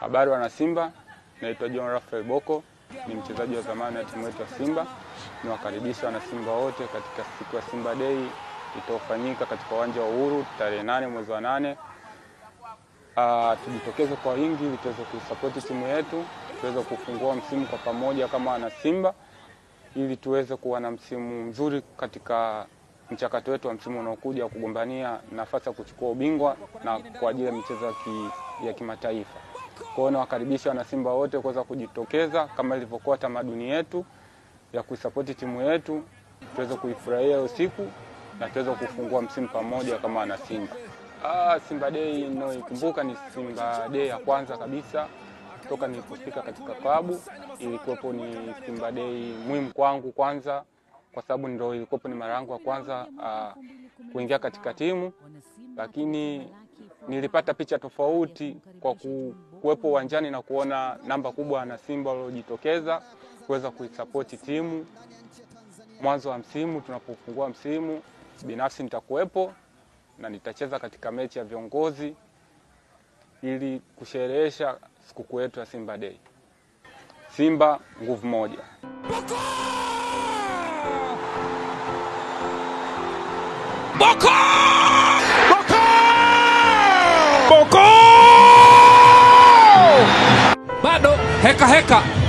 Habari wana Simba, naitwa John Raphael Boko, ni mchezaji wa zamani wa timu yetu ya Simba. Niwakaribisha wana Simba wote katika siku ya Simba Day itafanyika katika uwanja wa Uhuru tarehe 8 mwezi wa 8. Tujitokeze kwa wingi ili tuweze kuisupport timu yetu, tuweze kufungua msimu kwa pamoja kama wana Simba, ili tuweze kuwa na msimu mzuri katika mchakato wetu wa msimu unaokuja kugombania nafasi ya kuchukua ubingwa na kwa ajili ya michezo ya kimataifa. Kwa hiyo nawakaribisha wana Simba wote kuweza kujitokeza kama ilivyokuwa tamaduni yetu ya kuisupport timu yetu, tuweze kuifurahia usiku na tuweze kufungua msimu pamoja kama wana Simba. Simba Day ninayoikumbuka ni Simba Day ya kwanza kabisa toka nilipofika katika klabu. Ilikuwa ni Simba Day muhimu kwangu kwanza, kwa sababu ndio ilikuwa ni mara yangu ya kwanza kuingia katika timu, lakini nilipata picha tofauti kwa kuwepo uwanjani na kuona namba kubwa na Simba waliojitokeza kuweza kuisupport timu mwanzo wa msimu. Tunapofungua msimu, binafsi nitakuwepo na nitacheza katika mechi ya viongozi ili kusherehesha sikukuu yetu ya Simba Day. Simba nguvu moja. Boko! Boko! Boko! Bado heka heka.